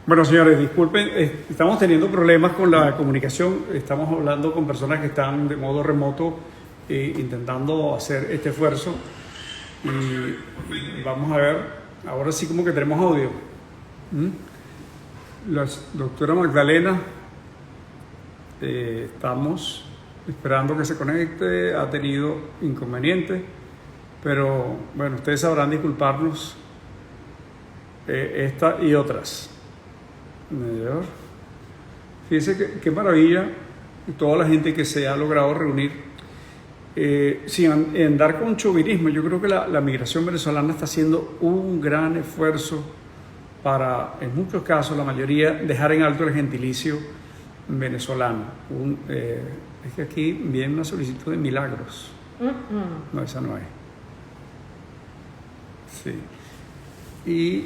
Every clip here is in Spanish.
Bueno, señores, disculpen, estamos teniendo problemas con la comunicación. Estamos hablando con personas que están de modo remoto intentando hacer este esfuerzo. Y vamos a ver, ahora sí como que tenemos audio. La doctora Magdalena, estamos esperando que se conecte, ha tenido inconvenientes, pero bueno, ustedes sabrán disculparnos esta y otras. Fíjense qué maravilla toda la gente que se ha logrado reunir sin andar con chauvinismo. Yo creo que la migración venezolana está haciendo un gran esfuerzo para, en muchos casos, la mayoría, dejar en alto el gentilicio venezolano. Es que aquí viene una solicitud de Milagros. No, esa no es. Sí. Y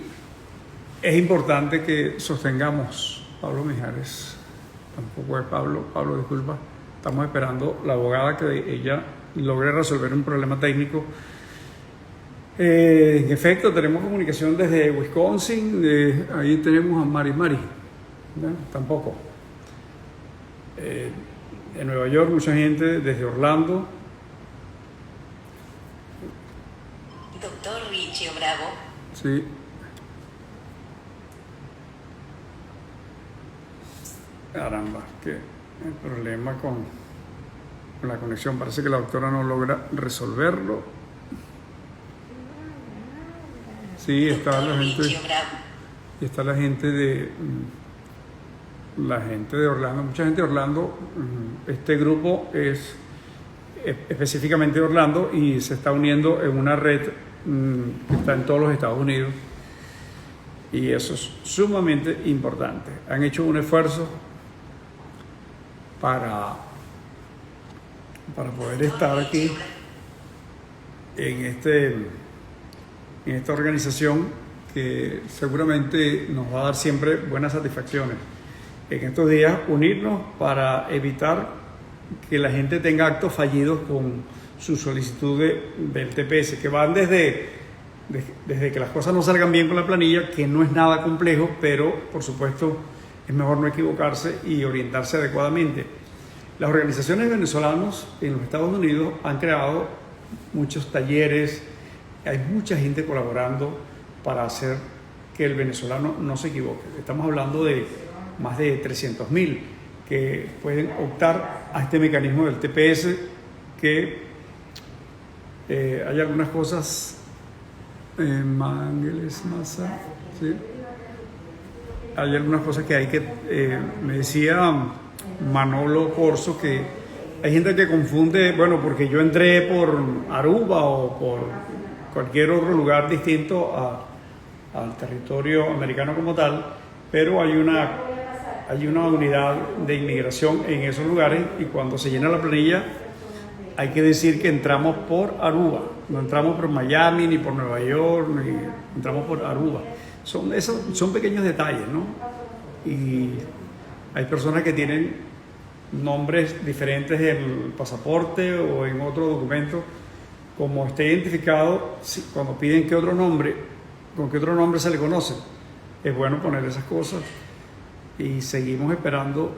es importante que sostengamos, Pablo Mijares, tampoco es Pablo, disculpa, estamos esperando la abogada que ella logre resolver un problema técnico. En efecto, tenemos comunicación desde Wisconsin, ahí tenemos a Mari, ¿no? Tampoco. En Nueva York, mucha gente desde Orlando. Doctor Richie Bravo. Sí. Caramba, que el problema con la conexión, parece que la doctora no logra resolverlo. Sí, está la gente, y está la gente de Orlando, mucha gente de Orlando. Este grupo es específicamente de Orlando y se está uniendo en una red que está en todos los Estados Unidos, y eso es sumamente importante. Han hecho un esfuerzo para poder estar aquí en esta organización que seguramente nos va a dar siempre buenas satisfacciones. En estos días unirnos para evitar que la gente tenga actos fallidos con su solicitud del TPS, que van desde que las cosas no salgan bien con la planilla, que no es nada complejo, pero por supuesto es mejor no equivocarse y orientarse adecuadamente. Las organizaciones venezolanas en los Estados Unidos han creado muchos talleres, hay mucha gente colaborando para hacer que el venezolano no se equivoque. Estamos hablando de más de 300.000 que pueden optar a este mecanismo del TPS, que hay algunas cosas, Mángeles Massa, ¿sí? Hay algunas cosas que hay que, me decía Manolo Corso, que hay gente que confunde, bueno, porque yo entré por Aruba o por cualquier otro lugar distinto al territorio americano como tal, pero hay una unidad de inmigración en esos lugares, y cuando se llena la planilla hay que decir que entramos por Aruba, no entramos por Miami ni por Nueva York, ni entramos por Aruba. Son pequeños detalles, ¿no? Y hay personas que tienen nombres diferentes en el pasaporte o en otro documento. Como esté identificado, cuando piden con qué otro nombre se le conoce, es bueno poner esas cosas. Y seguimos esperando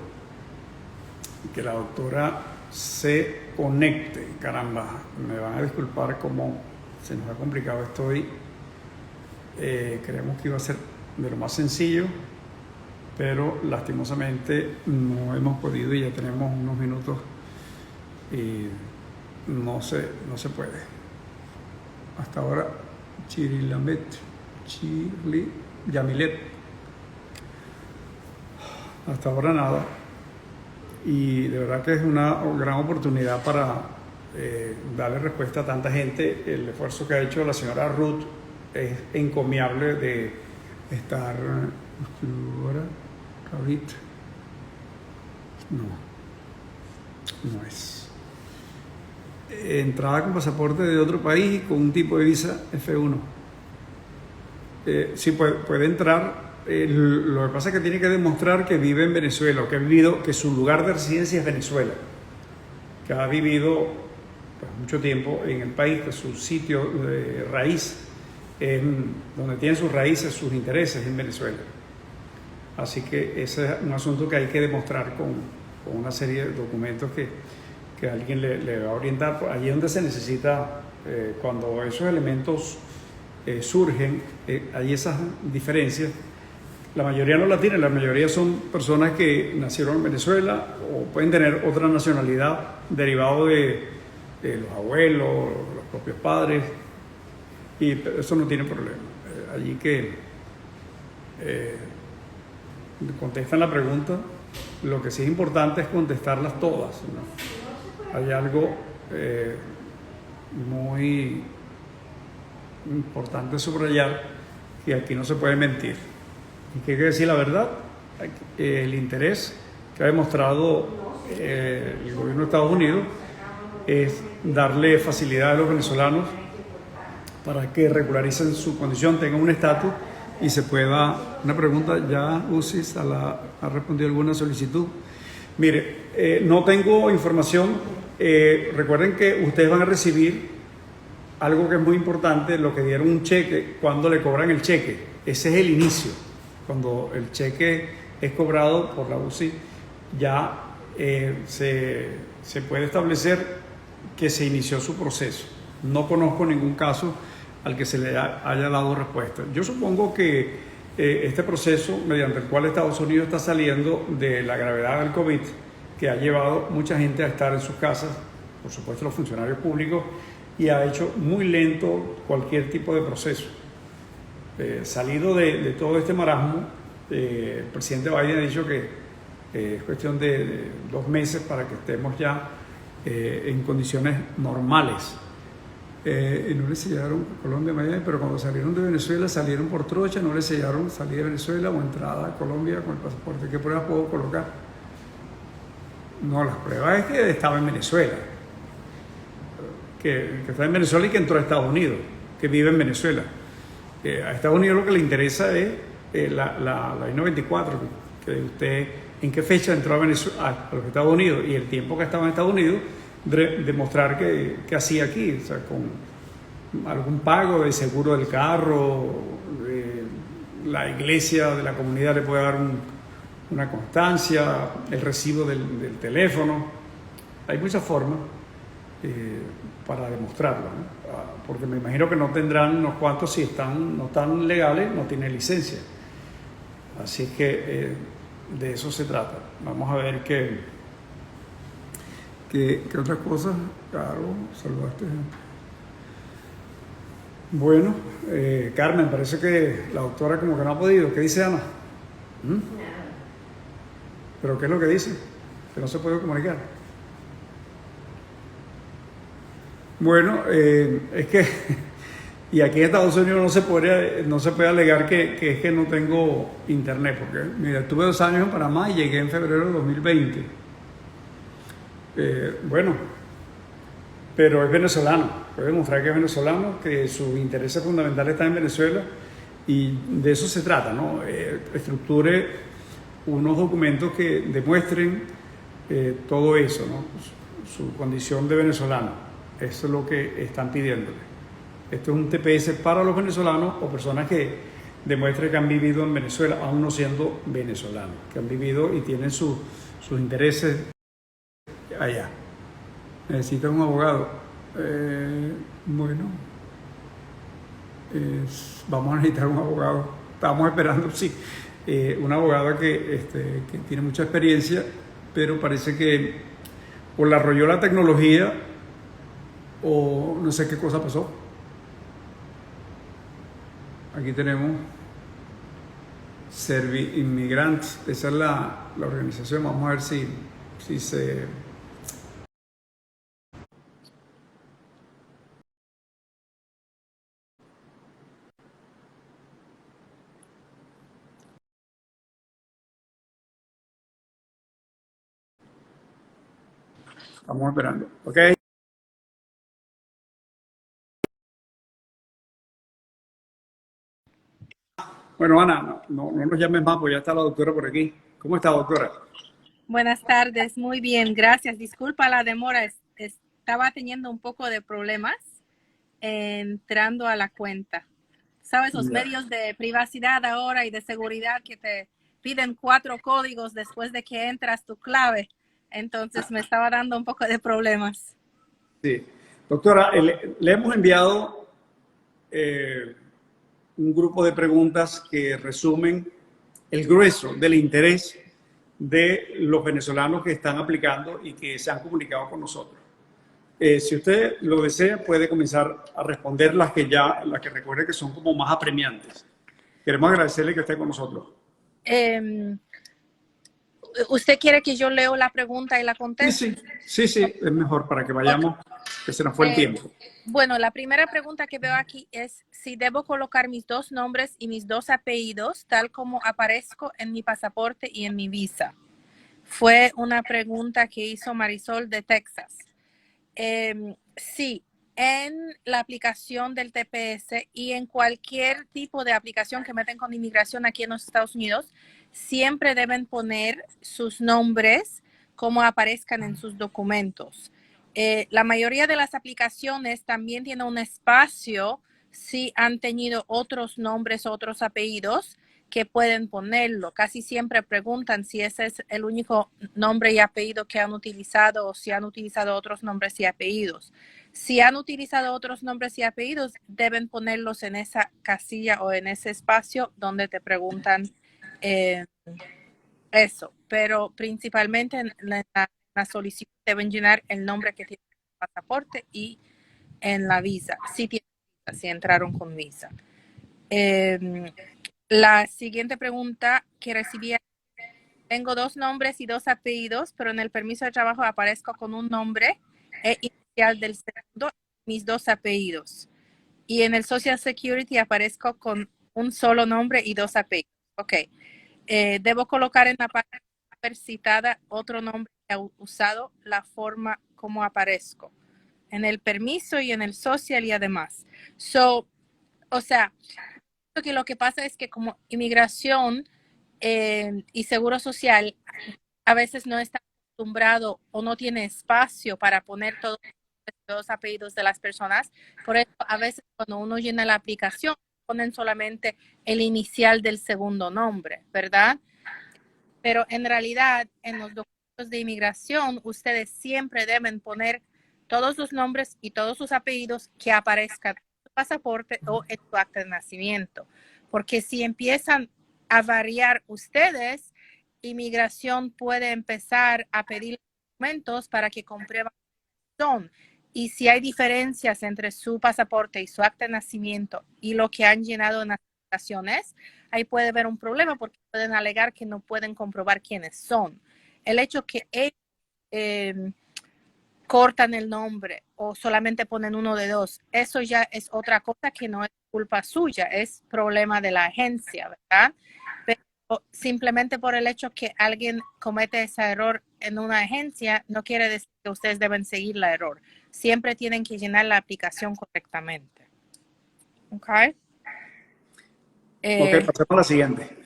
que la doctora se conecte. Caramba, me van a disculpar cómo se nos ha complicado esto hoy. Creemos que iba a ser de lo más sencillo, pero lastimosamente no hemos podido, y ya tenemos unos minutos y no se puede. Hasta ahora, Yamilet. Hasta ahora nada. Y de verdad que es una gran oportunidad para darle respuesta a tanta gente. El esfuerzo que ha hecho la señora Ruth es encomiable, de estar... No es. Entrada con pasaporte de otro país y con un tipo de visa F1. Sí, puede entrar. Lo que pasa es que tiene que demostrar que vive en Venezuela, o que su lugar de residencia es Venezuela, que ha vivido pues mucho tiempo en el país, que su sitio de raíz, donde tiene sus raíces, sus intereses en Venezuela. Así que ese es un asunto que hay que demostrar con una serie de documentos que alguien le va a orientar. Allí es donde se necesita, cuando esos elementos surgen, hay esas diferencias. La mayoría no la tienen, la mayoría son personas que nacieron en Venezuela o pueden tener otra nacionalidad derivado de los abuelos, los propios padres, y eso no tiene problema. Allí que contestan la pregunta, lo que sí es importante es contestarlas todas, ¿no? Hay algo muy importante subrayar, que aquí no se puede mentir. Y que hay que decir la verdad, el interés que ha demostrado el gobierno de Estados Unidos es darle facilidad a los venezolanos para que regularicen su condición, tengan un estatus y se pueda... Una pregunta, ¿ya UCIS ha respondido alguna solicitud? Mire, no tengo información. Recuerden que ustedes van a recibir algo que es muy importante, lo que dieron un cheque, cuando le cobran el cheque. Ese es el inicio. Cuando el cheque es cobrado por la UCI, ya se puede establecer que se inició su proceso. No conozco ningún caso al que se le haya dado respuesta. Yo supongo que este proceso, mediante el cual Estados Unidos está saliendo de la gravedad del COVID, que ha llevado mucha gente a estar en sus casas, por supuesto los funcionarios públicos, y ha hecho muy lento cualquier tipo de proceso. Salido de todo este marasmo, el presidente Biden ha dicho que es cuestión de 2 meses para que estemos ya en condiciones normales. Y no le sellaron Colombia, Miami, pero cuando salieron de Venezuela salieron por trocha, no le sellaron salida de Venezuela o entrada a Colombia con el pasaporte. ¿Qué pruebas puedo colocar? No, las pruebas es que estaba en Venezuela, que está en Venezuela y que entró a Estados Unidos, que vive en Venezuela. A Estados Unidos lo que le interesa es la I-94, que usted en qué fecha entró a Venezuela, a los Estados Unidos, y el tiempo que estaba en Estados Unidos, demostrar que hacía aquí, o sea, con algún pago de seguro del carro, la iglesia de la comunidad le puede dar una constancia, el recibo del teléfono. Hay muchas formas para demostrarlo, ¿no? Porque me imagino que no tendrán unos cuantos, si no están legales, no tienen licencia. Así que de eso se trata. Vamos a ver qué otras cosas. Claro, saludaste. Bueno, Carmen, parece que la doctora como que no ha podido. ¿Qué dice Ana? ¿Mm? ¿Pero qué es lo que dice? Que no se puede comunicar. Bueno, es que, y aquí en Estados Unidos no se puede alegar que es que no tengo internet, porque mira, estuve 2 años en Panamá y llegué en febrero de 2020. Bueno, pero es venezolano, puede demostrar que es venezolano, que sus intereses fundamentales están en Venezuela, y de eso se trata, ¿no? Estructure unos documentos que demuestren todo eso, ¿no? Su condición de venezolano. Eso es lo que están pidiéndole. Esto es un TPS para los venezolanos o personas que demuestren que han vivido en Venezuela, aún no siendo venezolanos, que han vivido y tienen sus intereses allá. Necesitan un abogado. Bueno, vamos a necesitar un abogado. Estamos esperando, sí, una abogada que tiene mucha experiencia, pero parece que o la arrolló la tecnología o no sé qué cosa pasó. Aquí tenemos Servi Inmigrants, esa es la organización. Vamos a ver si se... Estamos esperando. Ok. Bueno, Ana, no nos llames más, pues ya está la doctora por aquí. ¿Cómo está, doctora? Buenas tardes, muy bien, gracias. Disculpa la demora, estaba teniendo un poco de problemas entrando a la cuenta. Sabes, los medios de privacidad ahora y de seguridad que piden 4 códigos después de que entras tu clave. Entonces me estaba dando un poco de problemas. Sí. Doctora, le hemos enviado un grupo de preguntas que resumen el grueso del interés de los venezolanos que están aplicando y que se han comunicado con nosotros. Si usted lo desea, puede comenzar a responder las que recuerde que son como más apremiantes. Queremos agradecerle que esté con nosotros. ¿Usted quiere que yo leo la pregunta y la conteste? Sí, es mejor para que vayamos, que se nos fue el tiempo. Bueno, la primera pregunta que veo aquí es si debo colocar mis 2 nombres y mis 2 apellidos tal como aparezco en mi pasaporte y en mi visa. Fue una pregunta que hizo Marisol de Texas. Sí, en la aplicación del TPS y en cualquier tipo de aplicación que meten con inmigración aquí en los Estados Unidos, siempre deben poner sus nombres como aparezcan en sus documentos. La mayoría de las aplicaciones también tienen un espacio si han tenido otros nombres, otros apellidos que pueden ponerlo. Casi siempre preguntan si ese es el único nombre y apellido que han utilizado o si han utilizado otros nombres y apellidos. Si han utilizado otros nombres y apellidos, deben ponerlos en esa casilla o en ese espacio donde te preguntan eso. Pero principalmente en la solicitud deben llenar el nombre que tiene en el pasaporte y en la visa, si entraron con visa. La siguiente pregunta que recibí: tengo 2 nombres y 2 apellidos, pero en el permiso de trabajo aparezco con un nombre e inicial del segundo, mis 2 apellidos. Y en el Social Security aparezco con un solo nombre y 2 apellidos. Ok. Debo colocar en la parte citada otro nombre que he usado, la forma como aparezco en el permiso y en el social y además. O sea, que lo que pasa es que como inmigración y seguro social a veces no está acostumbrado o no tiene espacio para poner todos los apellidos de las personas. Por eso a veces cuando uno llena la aplicación ponen solamente el inicial del segundo nombre, ¿verdad? Pero en realidad en los documentos de inmigración ustedes siempre deben poner todos sus nombres y todos sus apellidos que aparezcan en su pasaporte o en su acta de nacimiento. Porque si empiezan a variar ustedes, inmigración puede empezar a pedir documentos para que comprueben son. Y si hay diferencias entre su pasaporte y su acta de nacimiento y lo que han llenado en las aplicaciones, ahí puede haber un problema porque pueden alegar que no pueden comprobar quiénes son. El hecho que ellos cortan el nombre o solamente ponen uno de 2, eso ya es otra cosa que no es culpa suya, es problema de la agencia, ¿verdad? Pero simplemente por el hecho que alguien comete ese error en una agencia, no quiere decir que ustedes deben seguir el error. Siempre tienen que llenar la aplicación correctamente. ¿Ok? Ok, pasemos a la siguiente.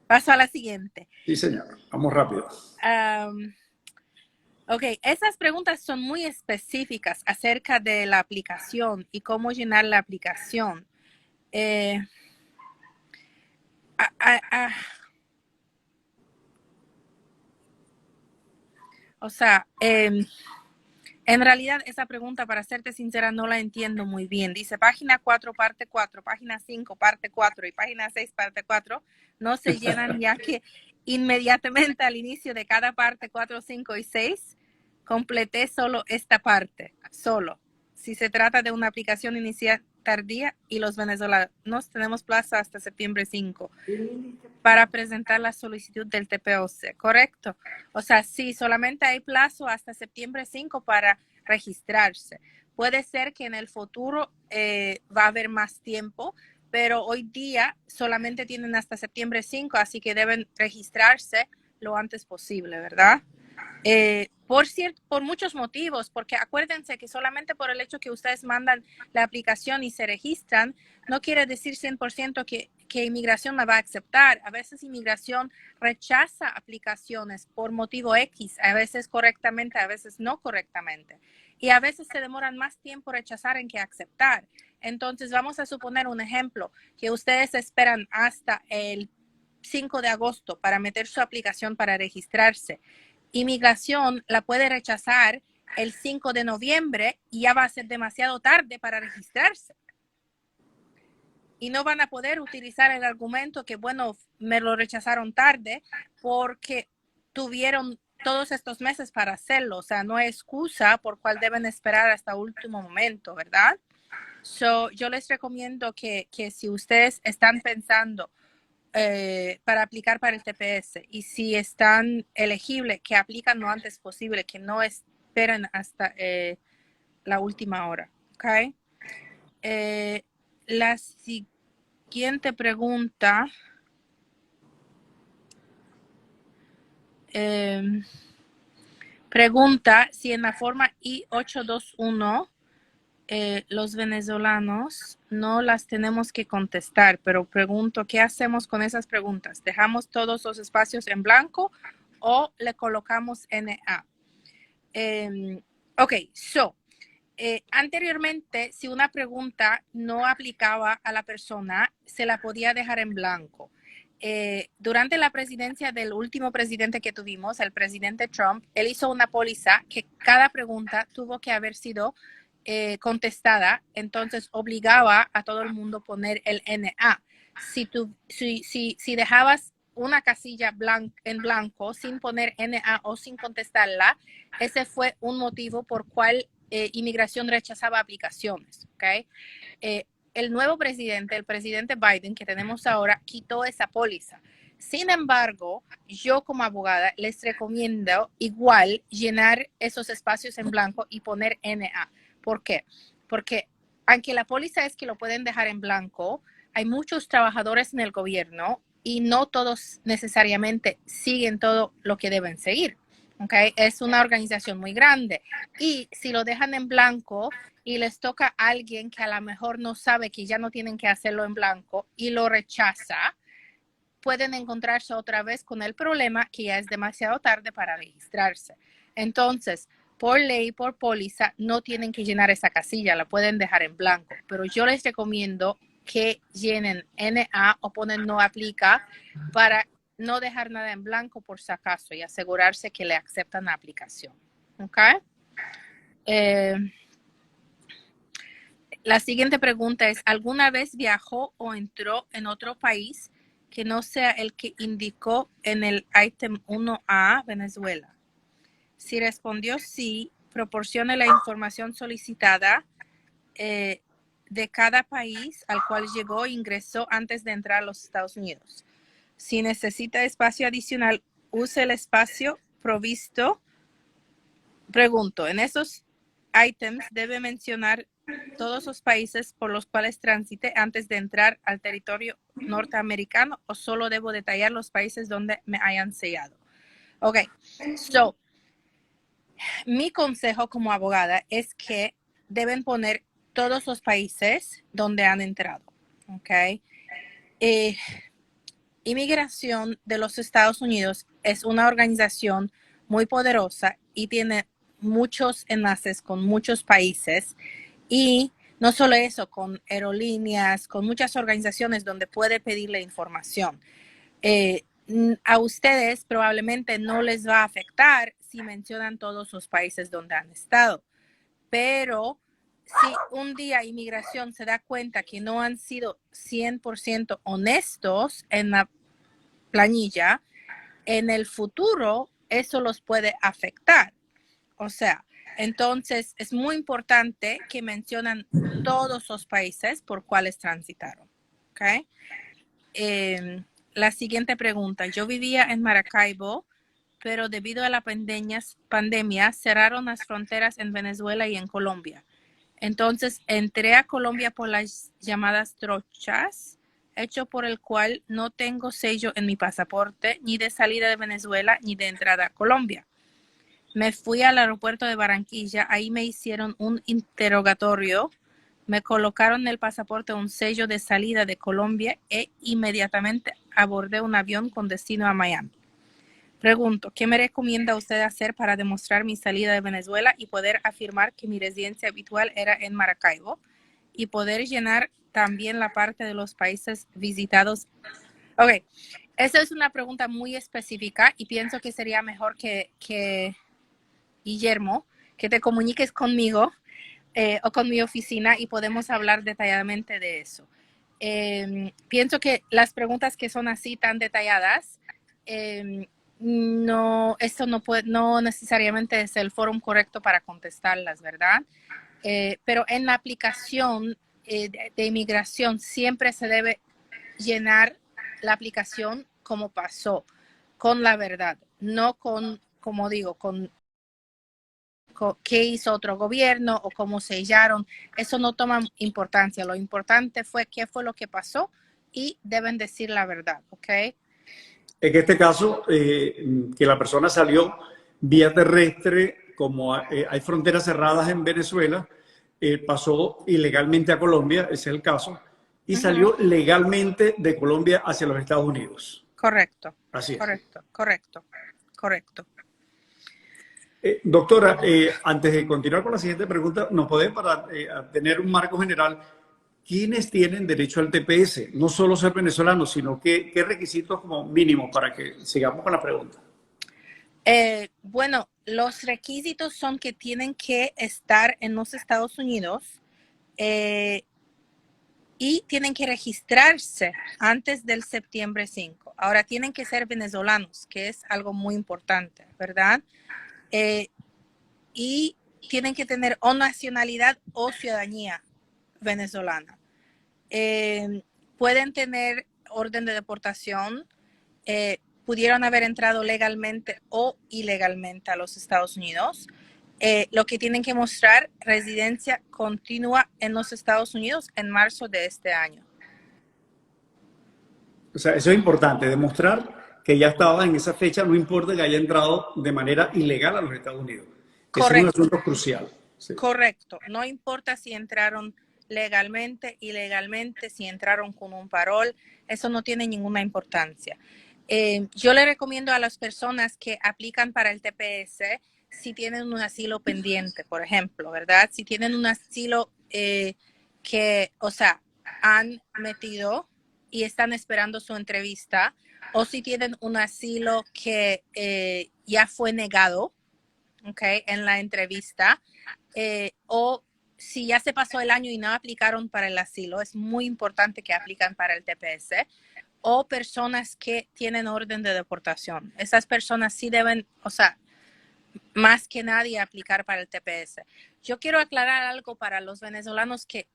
Paso a la siguiente. Sí, señor. Vamos rápido. Ok, esas preguntas son muy específicas acerca de la aplicación y cómo llenar la aplicación. O sea, en realidad esa pregunta, para serte sincera, no la entiendo muy bien. Dice página 4, parte 4, página 5, parte 4 y página 6, parte 4. No se llenan ya que inmediatamente al inicio de cada parte 4, 5 y 6 completé solo esta parte, solo. Si se trata de una aplicación inicial tardía y los venezolanos tenemos plazo hasta septiembre 5 para presentar la solicitud del TPOC, ¿correcto? O sea, sí, solamente hay plazo hasta septiembre 5 para registrarse. Puede ser que en el futuro va a haber más tiempo, pero hoy día solamente tienen hasta septiembre 5, así que deben registrarse lo antes posible, ¿verdad? Por muchos motivos, porque acuérdense que solamente por el hecho que ustedes mandan la aplicación y se registran, no quiere decir 100% que inmigración la va a aceptar. A veces inmigración rechaza aplicaciones por motivo X, a veces correctamente, a veces no correctamente. Y a veces se demoran más tiempo rechazar en que aceptar. Entonces vamos a suponer un ejemplo, que ustedes esperan hasta el 5 de agosto para meter su aplicación para registrarse. Inmigración la puede rechazar el 5 de noviembre y ya va a ser demasiado tarde para registrarse. Y no van a poder utilizar el argumento que, bueno, me lo rechazaron tarde porque tuvieron todos estos meses para hacerlo. O sea, no hay excusa por cual deben esperar hasta último momento, ¿verdad? Yo les recomiendo que si ustedes están pensando para aplicar para el TPS y si están elegibles, que aplican lo antes posible, que no esperen hasta la última hora. ¿Ok? La siguiente pregunta. Pregunta si en la forma I-821 los venezolanos no las tenemos que contestar, pero pregunto, ¿qué hacemos con esas preguntas? ¿Dejamos todos los espacios en blanco o le colocamos NA? Ok, anteriormente, si una pregunta no aplicaba a la persona, se la podía dejar en blanco. Durante la presidencia del último presidente que tuvimos, el presidente Trump, él hizo una póliza que cada pregunta tuvo que haber sido contestada, entonces obligaba a todo el mundo a poner el NA. Si dejabas una casilla en blanco sin poner NA o sin contestarla, ese fue un motivo por cual inmigración rechazaba aplicaciones. ¿Okay? El nuevo presidente, el presidente Biden que tenemos ahora, quitó esa póliza. Sin embargo, yo como abogada les recomiendo igual llenar esos espacios en blanco y poner NA. ¿Por qué? Porque aunque la póliza es que lo pueden dejar en blanco, hay muchos trabajadores en el gobierno y no todos necesariamente siguen todo lo que deben seguir. ¿Okay? Es una organización muy grande y si lo dejan en blanco y les toca a alguien que a lo mejor no sabe que ya no tienen que hacerlo en blanco y lo rechaza, pueden encontrarse otra vez con el problema que ya es demasiado tarde para registrarse. Entonces, por ley, por póliza, no tienen que llenar esa casilla, la pueden dejar en blanco, pero yo les recomiendo que llenen NA o ponen no aplica para no dejar nada en blanco por si acaso y asegurarse que le aceptan la aplicación. ¿Ok? La siguiente pregunta es, ¿alguna vez viajó o entró en otro país que no sea el que indicó en el ítem 1A, Venezuela? Si respondió sí, proporcione la información solicitada de cada país al cual llegó e ingresó antes de entrar a los Estados Unidos. Si necesita espacio adicional, use el espacio provisto. Pregunto, en esos ítems debe mencionar todos los países por los cuales transite antes de entrar al territorio norteamericano o solo debo detallar los países donde me hayan sellado. Ok, mi consejo como abogada es que deben poner todos los países donde han entrado. Ok. Inmigración de los Estados Unidos es una organización muy poderosa y tiene muchos enlaces con muchos países y no solo eso, con aerolíneas, con muchas organizaciones donde puede pedirle información. A ustedes probablemente no les va a afectar si mencionan todos los países donde han estado, pero si un día inmigración se da cuenta que no han sido 100% honestos en la planilla, en el futuro eso los puede afectar. O sea, entonces es muy importante que mencionan todos los países por cuales transitaron. ¿Okay? La siguiente pregunta. Yo vivía en Maracaibo, pero debido a la pandemia cerraron las fronteras en Venezuela y en Colombia. Entonces entré a Colombia por las llamadas trochas, hecho por el cual no tengo sello en mi pasaporte ni de salida de Venezuela ni de entrada a Colombia. Me fui al aeropuerto de Barranquilla, ahí me hicieron un interrogatorio, me colocaron en el pasaporte un sello de salida de Colombia e inmediatamente abordé un avión con destino a Miami. Pregunto, ¿qué me recomienda usted hacer para demostrar mi salida de Venezuela y poder afirmar que mi residencia habitual era en Maracaibo y poder llenar también la parte de los países visitados? Ok, Esa es una pregunta muy específica y pienso que sería mejor que Guillermo, que te comuniques conmigo o con mi oficina y podemos hablar detalladamente de eso. Pienso que las preguntas que son así tan detalladas, no, esto no necesariamente es el foro correcto para contestarlas, ¿verdad? Pero en la aplicación de inmigración siempre se debe llenar la aplicación como pasó, con la verdad, no con, como digo, con qué hizo otro gobierno o cómo sellaron. Eso no toma importancia. Lo importante fue qué fue lo que pasó y deben decir la verdad, ¿ok? En este caso, que la persona salió vía terrestre, como hay fronteras cerradas en Venezuela, pasó ilegalmente a Colombia, ese es el caso, y salió legalmente de Colombia hacia los Estados Unidos. Correcto, Así es. correcto. Doctora, antes de continuar con la siguiente pregunta, ¿nos puede, para tener un marco general, quiénes tienen derecho al TPS? No solo ser venezolanos, sino qué requisitos como mínimos para que sigamos con la pregunta. Bueno, los requisitos son que tienen que estar en los Estados Unidos y tienen que registrarse antes del septiembre 5. Ahora, tienen que ser venezolanos, que es algo muy importante, ¿verdad? Y tienen que tener o nacionalidad o ciudadanía venezolana. Pueden tener orden de deportación, pudieron haber entrado legalmente o ilegalmente a los Estados Unidos. Lo que tienen que mostrar, residencia continua en los Estados Unidos en marzo de este año. O sea, eso es importante, demostrar que ya estaba en esa fecha, no importa que haya entrado de manera ilegal a los Estados Unidos. Ese es un asunto crucial. Sí. Correcto. No importa si entraron legalmente, ilegalmente, si entraron con un parol, eso no tiene ninguna importancia. Yo le recomiendo a las personas que aplican para el TPS si tienen un asilo pendiente, por ejemplo, ¿verdad? Si tienen un asilo que, o sea, han metido y están esperando su entrevista, o si tienen un asilo que ya fue negado, ¿ok? En la entrevista, o si ya se pasó el año y no aplicaron para el asilo, es muy importante que aplican para el TPS, o personas que tienen orden de deportación. Esas personas sí deben, o sea, más que nadie aplicar para el TPS. Yo quiero aclarar algo para los venezolanos que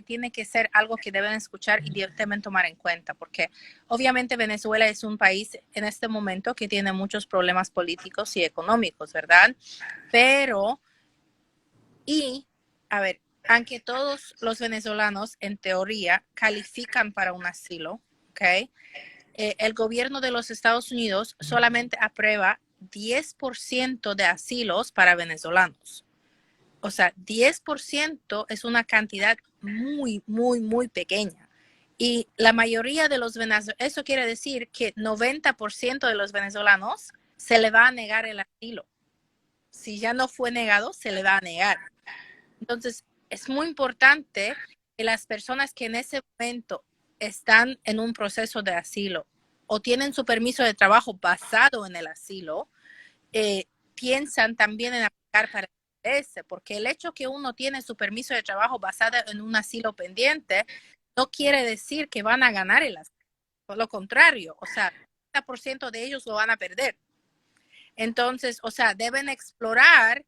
tiene que ser algo que deben escuchar y deben tomar en cuenta, porque obviamente Venezuela es un país en este momento que tiene muchos problemas políticos y económicos, ¿verdad? Pero, a ver, aunque todos los venezolanos en teoría califican para un asilo, ¿ok? El gobierno de los Estados Unidos solamente aprueba 10% de asilos para venezolanos. O sea, 10% es una cantidad muy, muy, muy pequeña. Y la mayoría de los venezolanos, eso quiere decir que 90% de los venezolanos se le va a negar el asilo. Si ya no fue negado, se le va a negar. Entonces, es muy importante que las personas que en ese momento están en un proceso de asilo o tienen su permiso de trabajo basado en el asilo, piensan también en aplicar para el TPS, porque el hecho que uno tiene su permiso de trabajo basado en un asilo pendiente no quiere decir que van a ganar el asilo. Por lo contrario, o sea, el 30% de ellos lo van a perder. Entonces, o sea, deben explorar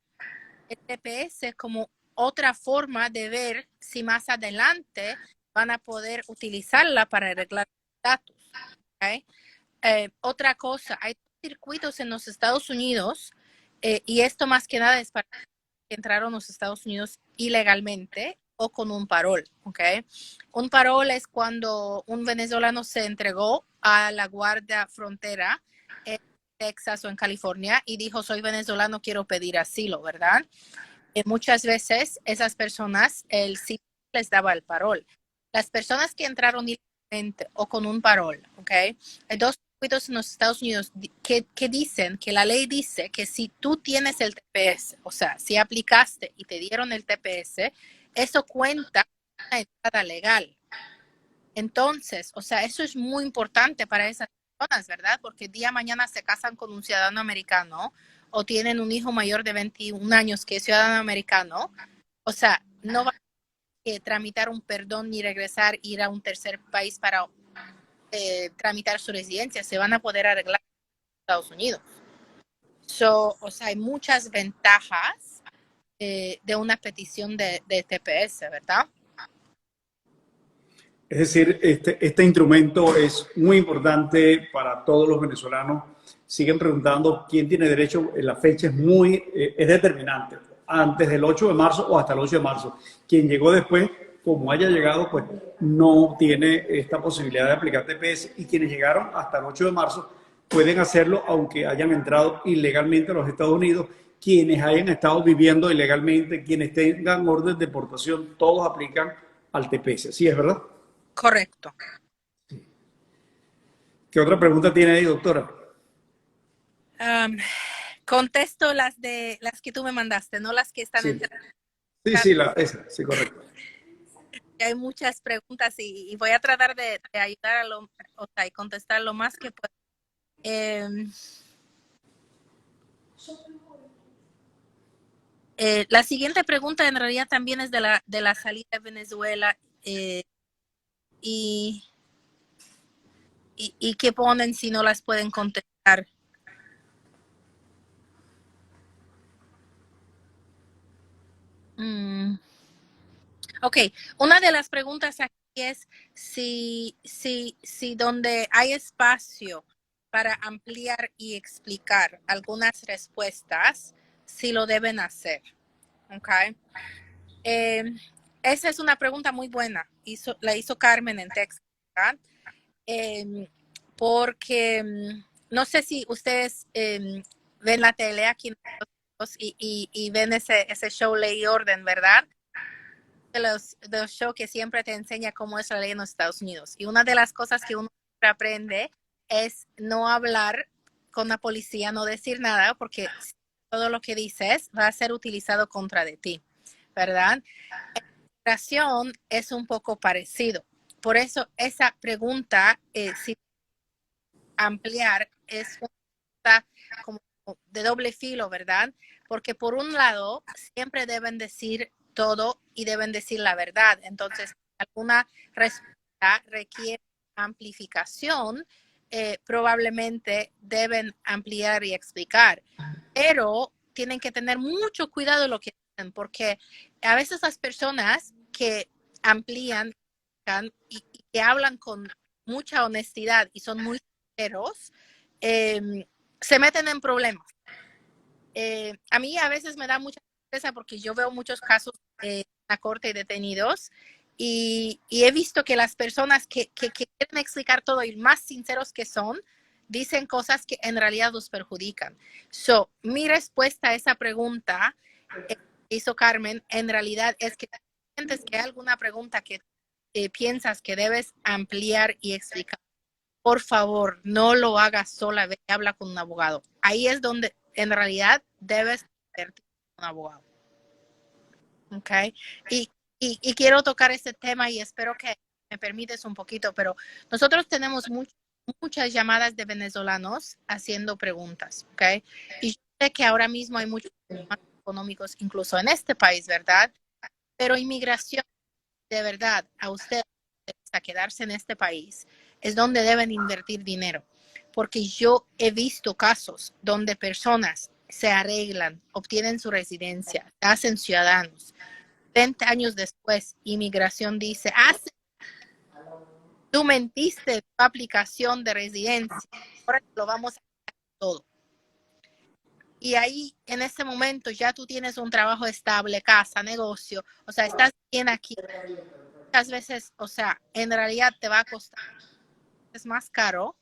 el TPS como otra forma de ver si más adelante van a poder utilizarla para arreglar datos. ¿Okay? Otra cosa, hay circuitos en los Estados Unidos y esto más que nada es para que entraron a los Estados Unidos ilegalmente o con un parol. ¿Okay? Un parol es cuando un venezolano se entregó a la Guardia Frontera en Texas o en California y dijo, soy venezolano, quiero pedir asilo, ¿verdad? Muchas veces esas personas, el sí les daba el parol. Las personas que entraron ilegalmente o con un parol, ¿ok? Hay dos circuitos en los Estados Unidos que dicen, que la ley dice que si tú tienes el TPS, o sea, si aplicaste y te dieron el TPS, eso cuenta una entrada legal. Entonces, o sea, eso es muy importante para esas personas, ¿verdad? Porque día de mañana se casan con un ciudadano americano o tienen un hijo mayor de 21 años que es ciudadano americano. O sea, no va a tramitar un perdón ni regresar, ir a un tercer país para tramitar su residencia. Se van a poder arreglar en Estados Unidos. O sea, hay muchas ventajas de una petición de TPS, ¿verdad? Es decir, este instrumento es muy importante para todos los venezolanos. Siguen preguntando quién tiene derecho. La fecha es determinante. Antes del 8 de marzo o hasta el 8 de marzo. Quien llegó después, como haya llegado, pues no tiene esta posibilidad de aplicar TPS. Y quienes llegaron hasta el 8 de marzo pueden hacerlo aunque hayan entrado ilegalmente a los Estados Unidos. Quienes hayan estado viviendo ilegalmente, quienes tengan orden de deportación, todos aplican al TPS. ¿Sí es verdad? Correcto. ¿Qué otra pregunta tiene ahí, doctora? Contesto las que tú me mandaste, no las que están Sí, en... sí, esa, sí, correcto. Hay muchas preguntas y voy a tratar de ayudar o sea, y contestar lo más que pueda. La siguiente pregunta en realidad también es de la salida de Venezuela y qué ponen si no las pueden contestar. Ok, una de las preguntas aquí es si donde hay espacio para ampliar y explicar algunas respuestas, si lo deben hacer. Ok. Esa es una pregunta muy buena. La hizo Carmen en Texas, ¿verdad? Porque no sé si ustedes ven la tele aquí en Estados Unidos y ven ese show Ley y Orden, ¿verdad? De los shows que siempre te enseña cómo es la ley en los Estados Unidos. Y una de las cosas que uno aprende es no hablar con la policía, no decir nada, porque todo lo que dices va a ser utilizado contra de ti, ¿verdad? En migración es un poco parecido. Por eso esa pregunta, si ampliar, es una pregunta como de doble filo, ¿verdad? Porque por un lado, siempre deben decir todo y deben decir la verdad. Entonces, alguna respuesta requiere amplificación, probablemente deben ampliar y explicar, pero tienen que tener mucho cuidado de lo que dicen, porque a veces las personas que amplían y que hablan con mucha honestidad y son muy sinceros, se meten en problemas. A mí a veces me da mucha tristeza porque yo veo muchos casos en la corte de detenidos y he visto que las personas que quieren explicar todo y más sinceros que son, dicen cosas que en realidad los perjudican. Mi respuesta a esa pregunta que hizo Carmen, en realidad es que sientes que hay alguna pregunta que piensas que debes ampliar y explicar, por favor, no lo hagas sola, ve y habla con un abogado. Ahí es donde en realidad debes ver un abogado. ¿Ok? Y quiero tocar este tema y espero que me permites un poquito, pero nosotros tenemos muchas llamadas de venezolanos haciendo preguntas, ¿ok? Y yo sé que ahora mismo hay muchos problemas económicos, incluso en este país, ¿verdad? Pero inmigración, de verdad, a ustedes a quedarse en este país es donde deben invertir dinero, porque yo he visto casos donde personas se arreglan, obtienen su residencia, se hacen ciudadanos. 20 años después, inmigración dice, tú mentiste en tu aplicación de residencia, ahora lo vamos a hacer todo. Y ahí, en ese momento, ya tú tienes un trabajo estable, casa, negocio, o sea, estás bien aquí. Muchas veces, o sea, en realidad te va a costar, es más caro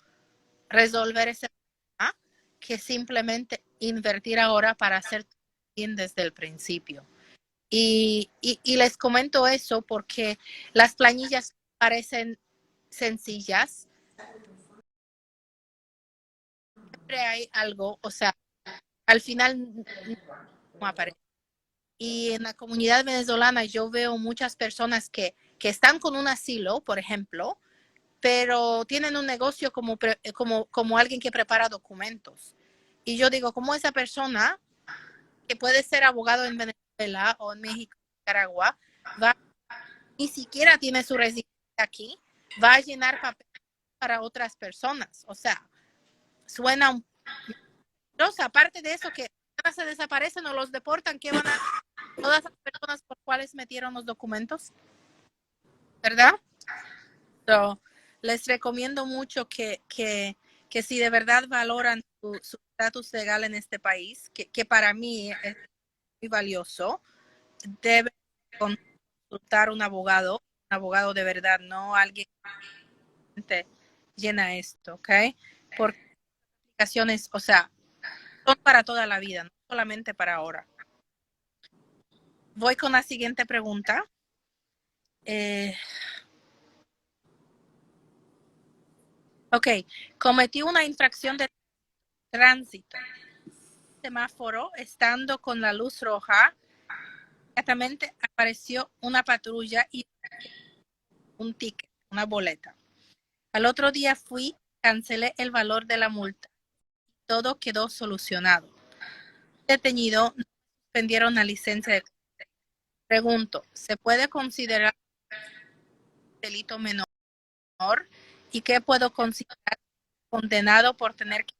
resolver ese problema que simplemente invertir ahora para hacer bien desde el principio. Y les comento eso porque las planillas parecen sencillas, siempre hay algo, o sea, al final no aparece. Y en la comunidad venezolana yo veo muchas personas que están con un asilo, por ejemplo, pero tienen un negocio como alguien que prepara documentos. Y yo digo, ¿cómo esa persona que puede ser abogado en Venezuela o en México, Nicaragua, ni siquiera tiene su residencia aquí, va a llenar papel para otras personas? O sea, suena un... Aparte de eso, que se desaparecen o los deportan, ¿qué van a todas las personas por cuales metieron los documentos? ¿Verdad? So, les recomiendo mucho que si de verdad valoran su estatus legal en este país, que para mí es muy valioso, deben consultar un abogado de verdad, no alguien que llena esto, ¿ok? Porque aplicaciones, o sea, son para toda la vida, no solamente para ahora. Voy con la siguiente pregunta. Ok, cometí una infracción de tránsito. Semáforo, estando con la luz roja, inmediatamente apareció una patrulla y un ticket, una boleta. Al otro día fui, cancelé el valor de la multa. Todo quedó solucionado. Detenido, no suspendieron la licencia de conducir. Pregunto, ¿se puede considerar delito menor? ¿Y qué puedo considerar condenado por tener que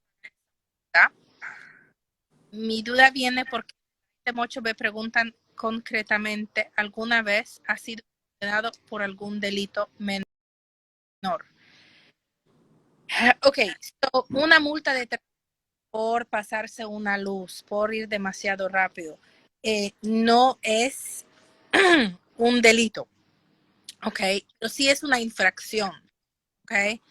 pagar? Mi duda viene porque muchos me preguntan concretamente, ¿alguna vez ha sido condenado por algún delito menor? Ok, so, una multa de por pasarse una luz, por ir demasiado rápido, no es un delito, ok, pero sí es una infracción, ok.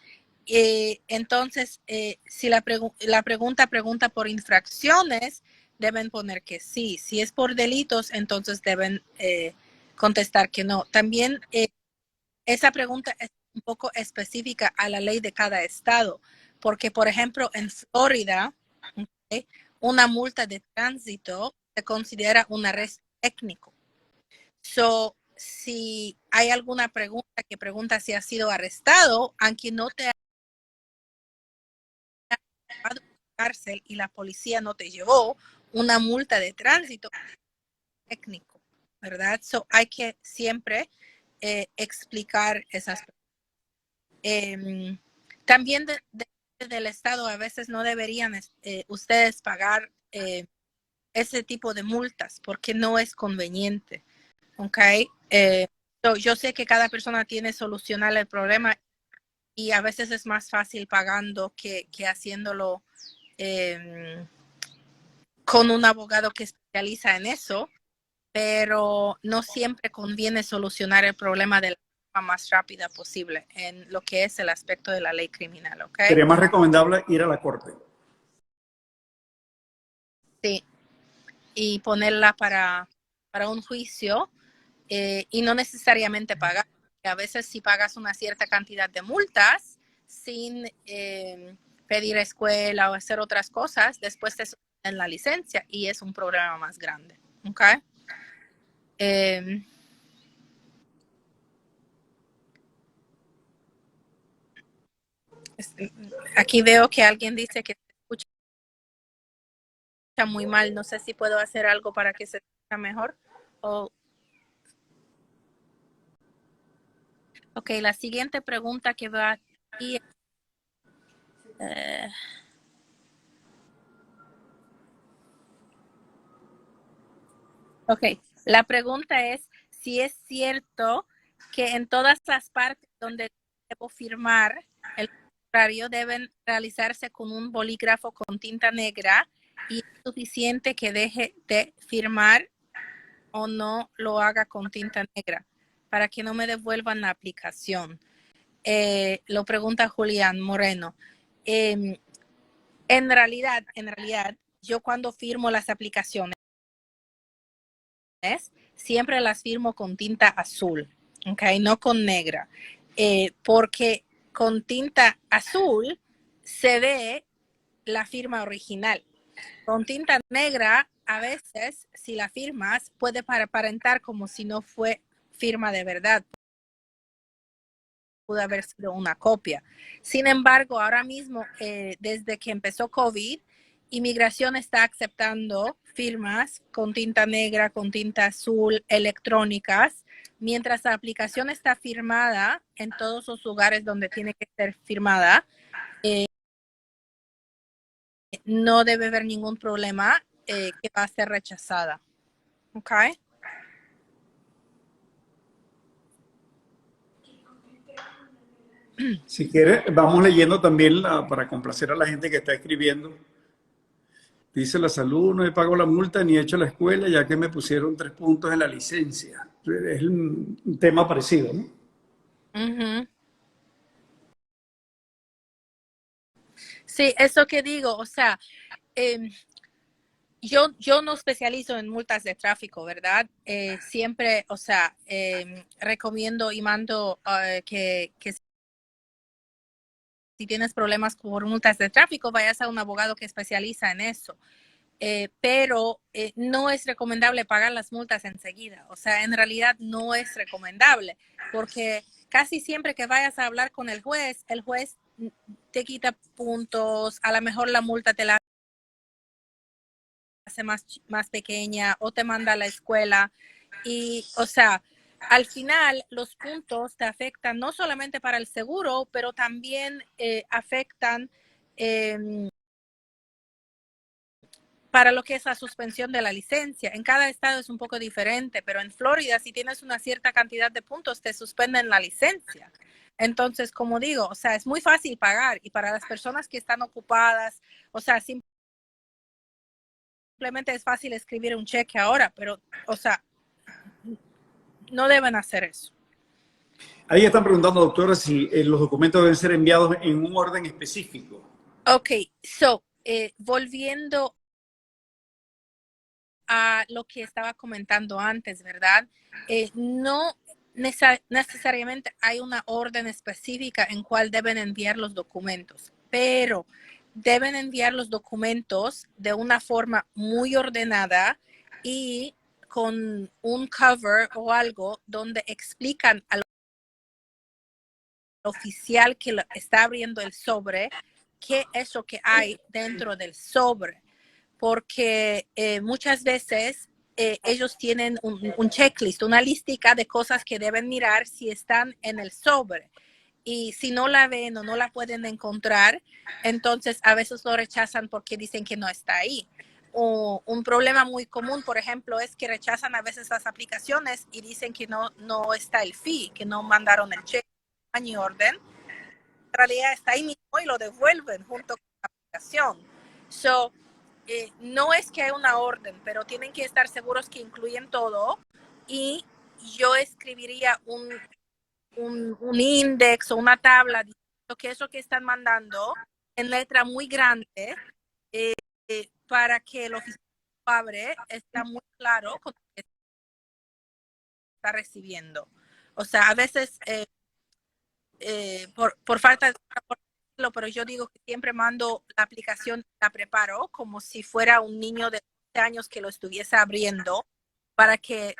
Entonces, si la pregunta pregunta por infracciones, deben poner que sí. Si es por delitos, entonces deben contestar que no. También esa pregunta es un poco específica a la ley de cada estado, porque, por ejemplo, en Florida, ¿okay?, una multa de tránsito se considera un arresto técnico. So, si hay alguna pregunta que pregunta si has sido arrestado, aunque no te a la cárcel y la policía no te llevó, una multa de tránsito técnico, ¿verdad? So, hay que siempre explicar esas cosas. También del Estado a veces no deberían ustedes pagar ese tipo de multas porque no es conveniente, ¿ok? Yo sé que cada persona tiene solucionar el problema y a veces es más fácil pagando que haciéndolo con un abogado que especializa en eso, pero no siempre conviene solucionar el problema de la forma más rápida posible en lo que es el aspecto de la ley criminal, ¿ok? Sería más recomendable ir a la corte. Sí, y ponerla para un juicio y no necesariamente pagar. A veces si pagas una cierta cantidad de multas sin pedir escuela o hacer otras cosas, después te suspenden la licencia y es un problema más grande, ¿ok? Aquí veo que alguien dice que se escucha muy mal. No sé si puedo hacer algo para que se escuche mejor. Ok, la siguiente pregunta que va aquí. Ok, la pregunta es si es cierto que en todas las partes donde debo firmar el contrario deben realizarse con un bolígrafo con tinta negra y es suficiente que deje de firmar o no lo haga con tinta negra para que no me devuelvan la aplicación. Lo pregunta Julián Moreno. En realidad, yo cuando firmo las aplicaciones, siempre las firmo con tinta azul, ¿ok? No con negra, porque con tinta azul se ve la firma original. Con tinta negra, a veces, si la firmas, puede aparentar como si no fue firma de verdad. pudo haber sido una copia. Sin embargo, ahora mismo, desde que empezó COVID, Inmigración está aceptando firmas con tinta negra, con tinta azul, electrónicas, mientras la aplicación está firmada en todos los lugares donde tiene que ser firmada. No debe haber ningún problema que va a ser rechazada. ¿Ok? Si quiere, vamos leyendo también para complacer a la gente que está escribiendo. Dice la salud, no he pagado la multa ni he hecho la escuela ya que me pusieron 3 puntos en la licencia. Es un tema parecido, ¿no? Uh-huh. Sí, eso que digo, o sea, yo no especializo en multas de tráfico, ¿verdad? Siempre, o sea, recomiendo y mando que si tienes problemas por multas de tráfico, vayas a un abogado que especializa en eso. Pero no es recomendable pagar las multas enseguida. O sea, en realidad no es recomendable, porque casi siempre que vayas a hablar con el juez te quita puntos, a lo mejor la multa te la hace más pequeña o te manda a la escuela. Y, o sea, al final los puntos te afectan no solamente para el seguro, pero también afectan para lo que es la suspensión de la licencia. En cada estado es un poco diferente, pero en Florida, si tienes una cierta cantidad de puntos, te suspenden la licencia. Entonces, como digo, o sea, es muy fácil pagar y para las personas que están ocupadas, o sea, simplemente es fácil escribir un cheque ahora, pero, o sea, no deben hacer eso. Ahí están preguntando, doctora, si los documentos deben ser enviados en un orden específico. Ok, so, volviendo a lo que estaba comentando antes, ¿verdad? No necesariamente hay una orden específica en cuál deben enviar los documentos, pero deben enviar los documentos de una forma muy ordenada y con un cover o algo donde explican al oficial que está abriendo el sobre qué es lo que hay dentro del sobre, porque muchas veces ellos tienen un checklist, una listica de cosas que deben mirar si están en el sobre. Y si no la ven o no la pueden encontrar, entonces a veces lo rechazan porque dicen que no está ahí. O un problema muy común, por ejemplo, es que rechazan a veces las aplicaciones y dicen que no está el fee, que no mandaron el cheque ni orden. En realidad está ahí mismo y lo devuelven junto con la aplicación. So, no es que hay una orden, pero tienen que estar seguros que incluyen todo y yo escribiría un index o una tabla diciendo qué es lo que están mandando en letra muy grande para que el oficial abre está muy claro con lo que está recibiendo. O sea, a veces por falta de pero yo digo que siempre mando la aplicación, la preparo como si fuera un niño de 12 años que lo estuviese abriendo para que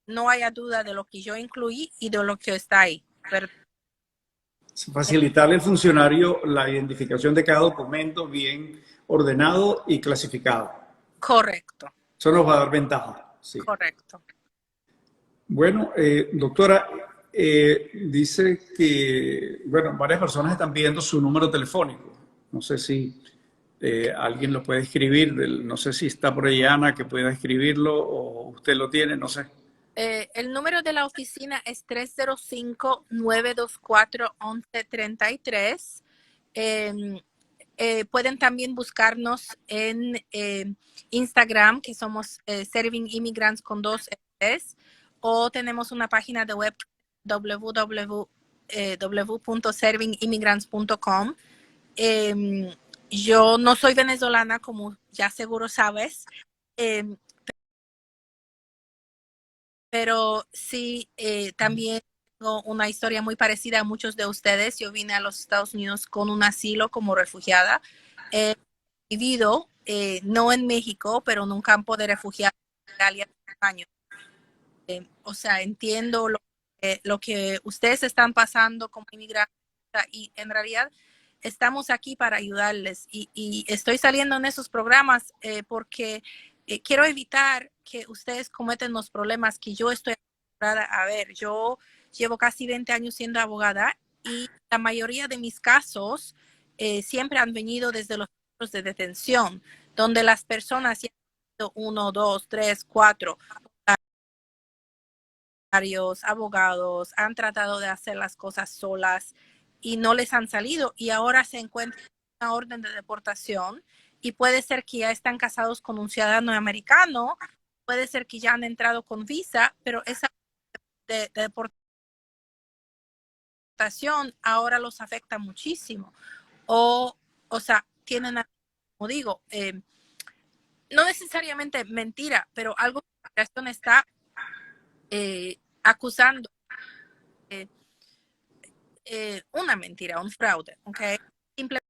no haya duda de lo que yo incluí y de lo que está ahí. Pero, Facilitarle al funcionario la identificación de cada documento bien ordenado y clasificado. correcto. Eso nos va a dar ventaja. Sí. Correcto. Bueno, doctora, dice que, bueno, varias personas están pidiendo su número telefónico. No sé si alguien lo puede escribir, no sé si está por ahí Ana que pueda escribirlo o usted lo tiene, no sé. El número de la oficina es 305-924-1133. Pueden también buscarnos en Instagram, que somos Serving Immigrants con 2 S, o tenemos una página de web www.servingimmigrants.com. Yo no soy venezolana, como ya seguro sabes, pero sí también tengo una historia muy parecida a muchos de ustedes. Yo vine a los Estados Unidos con un asilo como refugiada. He vivido, no en México, pero en un campo de refugiados en Italia 3 años. O sea, entiendo lo lo que ustedes están pasando como inmigrantes, y en realidad estamos aquí para ayudarles y estoy saliendo en esos programas porque quiero evitar que ustedes cometen los problemas que yo estoy acostumbrada a ver. Yo llevo casi 20 años siendo abogada y la mayoría de mis casos siempre han venido desde los centros de detención, donde las personas ya han sido 1, 2, 3, 4 abogados, han tratado de hacer las cosas solas y no les han salido y ahora se encuentran en una orden de deportación y puede ser que ya están casados con un ciudadano americano, puede ser que ya han entrado con visa, pero esa de deportación ahora los afecta muchísimo. O sea, tienen, como digo, no necesariamente mentira, pero algo que la migración está acusando una mentira, un fraude, ¿ok? Simplemente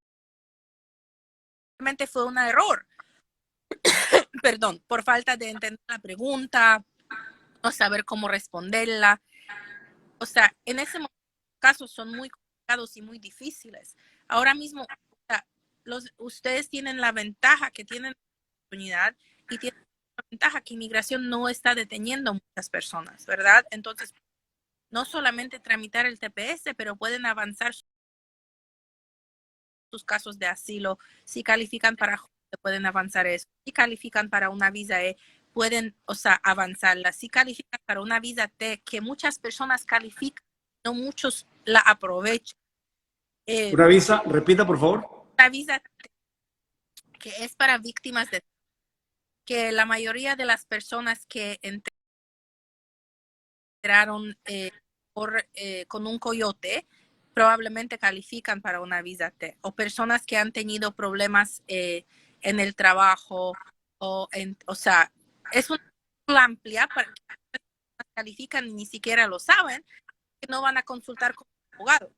fue un error, perdón, por falta de entender la pregunta o saber cómo responderla. O sea, en ese momento los casos son muy complicados y muy difíciles. Ahora mismo, o sea, ustedes tienen la ventaja que tienen la oportunidad y tienen la ventaja que inmigración no está deteniendo a muchas personas, ¿verdad? Entonces, no solamente tramitar el TPS, pero pueden avanzar sus casos de asilo. Si califican para pueden avanzar eso. Si califican para una visa E, pueden, o sea, avanzarla. Si califican para una visa T, que muchas personas califican, no muchos la aprovechan. Una visa, repita por favor. La visa T, que es para víctimas de que la mayoría de las personas que entraron con un coyote probablemente califican para una visa T, o personas que han tenido problemas en el trabajo, o sea, es una amplia para que califican y ni siquiera lo saben, que no van a consultar con un abogado.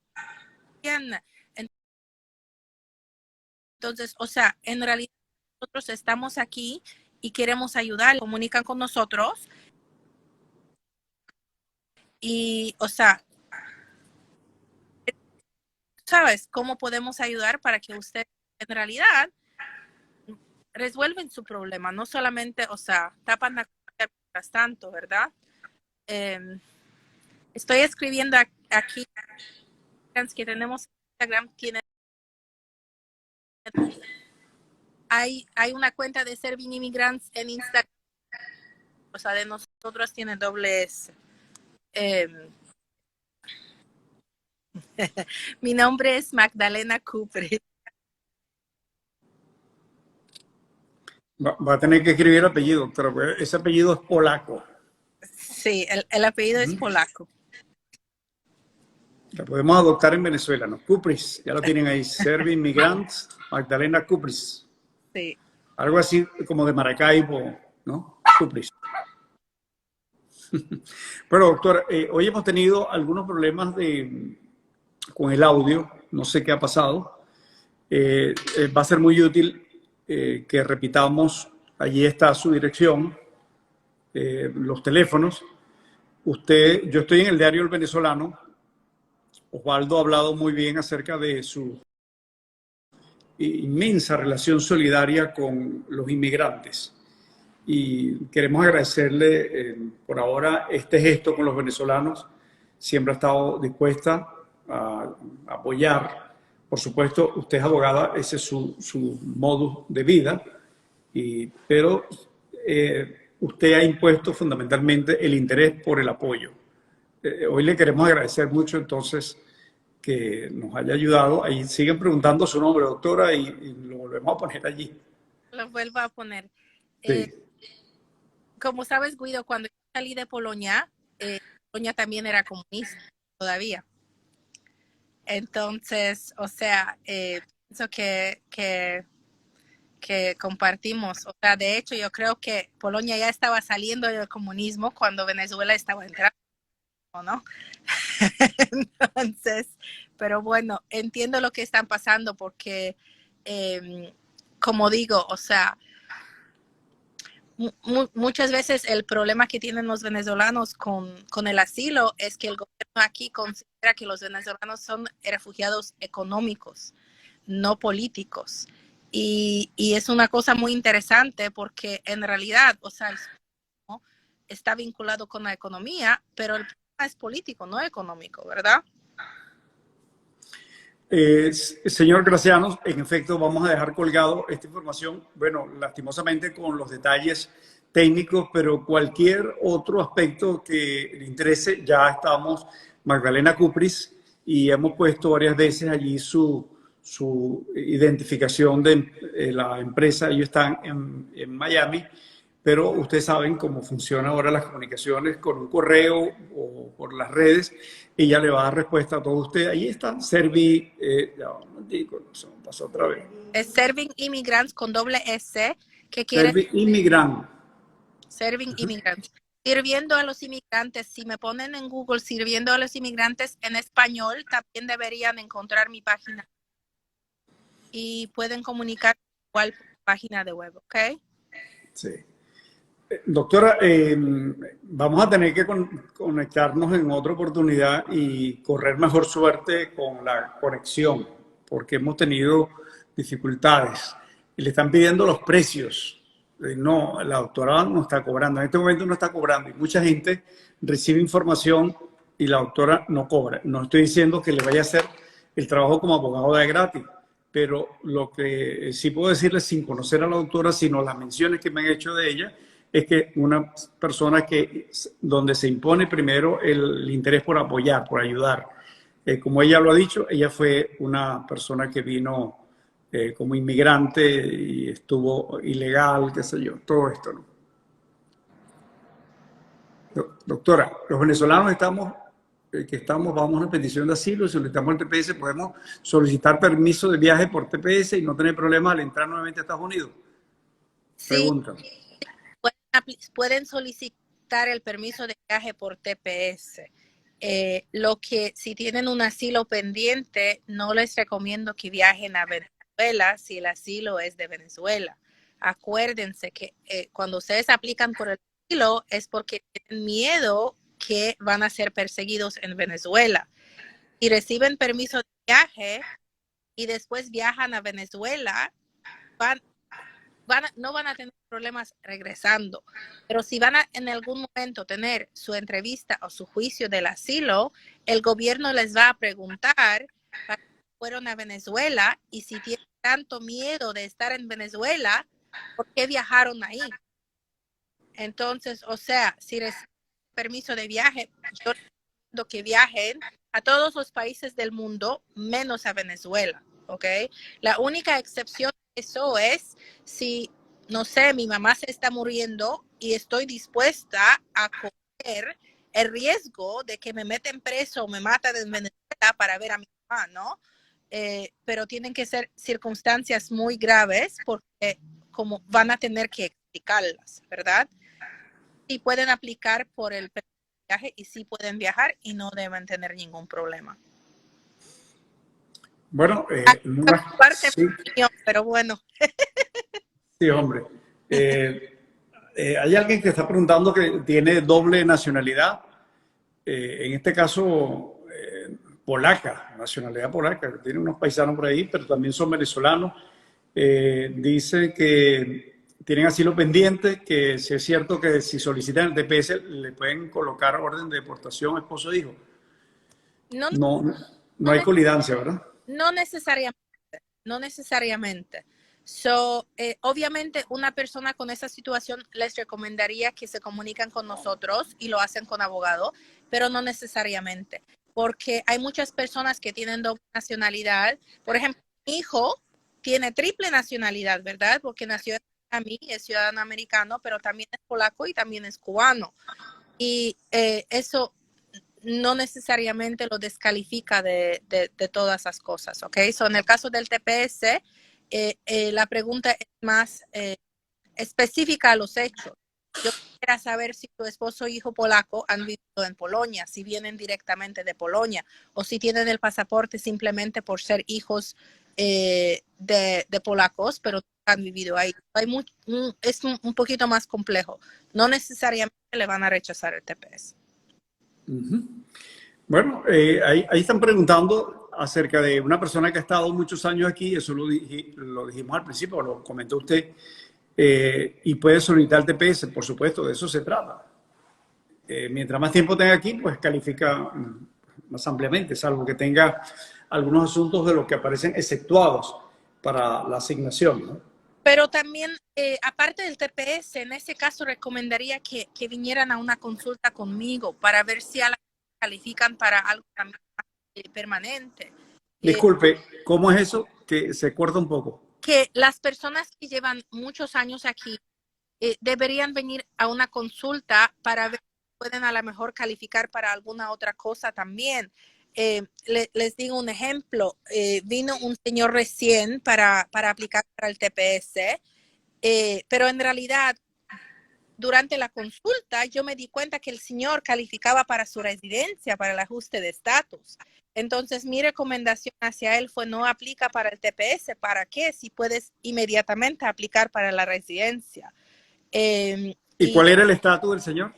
Entonces, o sea, en realidad nosotros estamos aquí y queremos ayudar, comunican con nosotros y, o sea, ¿sabes cómo podemos ayudar para que ustedes en realidad resuelven su problema? No solamente, o sea, tapan la cara mientras tanto, ¿verdad? Estoy escribiendo aquí que tenemos Instagram, hay una cuenta de Serving Immigrants en Instagram, o sea, de nosotros tiene doble S. Mi nombre es Magdalena Cooper. Va a tener que escribir el apellido, doctora, porque ese apellido es polaco. Sí, el apellido es polaco. La podemos adoptar en Venezuela, ¿no? Kupris, ya lo tienen ahí. Serving Migrants, Magdalena Kupris. Sí. Algo así como de Maracaibo, ¿no? Kupris. Pero, doctor, hoy hemos tenido algunos problemas con el audio, no sé qué ha pasado. Va a ser muy útil que repitamos, allí está su dirección, los teléfonos. Yo estoy en el diario El Venezolano. Osvaldo ha hablado muy bien acerca de su inmensa relación solidaria con los inmigrantes. Y queremos agradecerle por ahora este gesto con los venezolanos. Siempre ha estado dispuesta a apoyar. Por supuesto, usted es abogada, ese es su modus de vida, pero usted ha impuesto fundamentalmente el interés por el apoyo. Hoy le queremos agradecer mucho entonces que nos haya ayudado. Ahí siguen preguntando su nombre, doctora, y lo volvemos a poner allí. Lo vuelvo a poner. Sí. Como sabes, Guido, cuando yo salí de Polonia, Polonia también era comunista todavía. Entonces, o sea, pienso que compartimos. O sea, de hecho, yo creo que Polonia ya estaba saliendo del comunismo cuando Venezuela estaba entrando, ¿no? Entonces, pero bueno, entiendo lo que están pasando porque, como digo, o sea, Muchas veces el problema que tienen los venezolanos con el asilo es que el gobierno aquí considera que los venezolanos son refugiados económicos, no políticos. Y es una cosa muy interesante porque en realidad, o sea, el socialismo está vinculado con la economía, pero el problema es político, no económico, ¿verdad? Señor Graciano, en efecto, vamos a dejar colgado esta información, bueno, lastimosamente con los detalles técnicos, pero cualquier otro aspecto que le interese, ya estamos, Magdalena Cupris, y hemos puesto varias veces allí su identificación de la empresa. Ellos están en Miami, pero ustedes saben cómo funcionan ahora las comunicaciones con un correo o por las redes. Ella le va a dar respuesta a todos ustedes. Ahí está, Servi, ya un momentico, no se me pasó otra vez. Es Serving Immigrants con doble S, que quiere Servi Inmigrant. Serving Immigrants. Sirviendo a los inmigrantes, si me ponen en Google sirviendo a los inmigrantes en español, también deberían encontrar mi página. Y pueden comunicar igual página de web, ¿ok? Sí. Doctora, vamos a tener que conectarnos en otra oportunidad y correr mejor suerte con la conexión, porque hemos tenido dificultades y le están pidiendo los precios. No, la doctora no está cobrando, en este momento no está cobrando y mucha gente recibe información y la doctora no cobra. No estoy diciendo que le vaya a hacer el trabajo como abogado de gratis, pero lo que sí puedo decirles sin conocer a la doctora, sino las menciones que me han hecho de ella, es que una persona que donde se impone primero el interés por apoyar, por ayudar. Como ella lo ha dicho, ella fue una persona que vino como inmigrante y estuvo ilegal, qué sé yo, todo esto, ¿no? Doctora, los venezolanos vamos a una petición de asilo, solicitamos el TPS, podemos solicitar permiso de viaje por TPS y no tener problemas al entrar nuevamente a Estados Unidos. Sí. Pregunta. Pueden solicitar el permiso de viaje por TPS. Lo que si tienen un asilo pendiente, no les recomiendo que viajen a Venezuela si el asilo es de Venezuela. Acuérdense que cuando ustedes aplican por el asilo es porque tienen miedo que van a ser perseguidos en Venezuela. Y reciben permiso de viaje y después viajan a Venezuela, no van a tener problemas regresando, pero si van a en algún momento tener su entrevista o su juicio del asilo, el gobierno les va a preguntar para qué fueron a Venezuela y si tienen tanto miedo de estar en Venezuela, ¿por qué viajaron ahí? Entonces, o sea, si reciben permiso de viaje, yo recomiendo que viajen a todos los países del mundo, menos a Venezuela, ¿ok? La única excepción eso es si, no sé, mi mamá se está muriendo y estoy dispuesta a correr el riesgo de que me meten preso o me matan en Venezuela para ver a mi mamá, ¿no? Pero tienen que ser circunstancias muy graves porque como van a tener que explicarlas, ¿verdad? Y pueden aplicar por el viaje y sí pueden viajar y no deben tener ningún problema. Bueno, sí. Pero bueno. Sí, hombre. Hay alguien que está preguntando que tiene doble nacionalidad. En este caso, polaca, nacionalidad polaca. Tiene unos paisanos por ahí, pero también son venezolanos. Dice que tienen asilo pendiente, que si es cierto que si solicitan el TPS le pueden colocar orden de deportación esposo e hijo. No hay colidancia, ¿verdad? No necesariamente. Obviamente una persona con esa situación les recomendaría que se comunican con nosotros y lo hacen con abogado, pero no necesariamente, porque hay muchas personas que tienen doble nacionalidad. Por ejemplo, mi hijo tiene triple nacionalidad, ¿verdad? Porque nació en Miami, es ciudadano americano, pero también es polaco y también es cubano. Y eso no necesariamente lo descalifica de todas esas cosas, ¿ok? En el caso del TPS, la pregunta es más específica a los hechos. Yo quisiera saber si tu esposo o hijo polaco han vivido en Polonia, si vienen directamente de Polonia o si tienen el pasaporte simplemente por ser hijos de polacos, pero han vivido ahí. Es un poquito más complejo. No necesariamente le van a rechazar el TPS. Bueno, ahí están preguntando acerca de una persona que ha estado muchos años aquí, eso lo dijimos al principio, lo comentó usted, y puede solicitar el TPS, por supuesto, de eso se trata. Mientras más tiempo tenga aquí, pues califica más ampliamente, salvo que tenga algunos asuntos de los que aparecen exceptuados para la asignación, ¿no? Pero también, aparte del TPS, en ese caso recomendaría que vinieran a una consulta conmigo para ver si a la califican para algo también permanente. Disculpe, ¿cómo es eso? Que se corta un poco. Que las personas que llevan muchos años aquí deberían venir a una consulta para ver si pueden a lo mejor calificar para alguna otra cosa también. Les digo un ejemplo. Vino un señor recién para aplicar para el TPS, pero en realidad durante la consulta yo me di cuenta que el señor calificaba para su residencia, para el ajuste de estatus. Entonces mi recomendación hacia él fue no aplica para el TPS. ¿Para qué? Si puedes inmediatamente aplicar para la residencia. ¿Y cuál era el estatus del señor?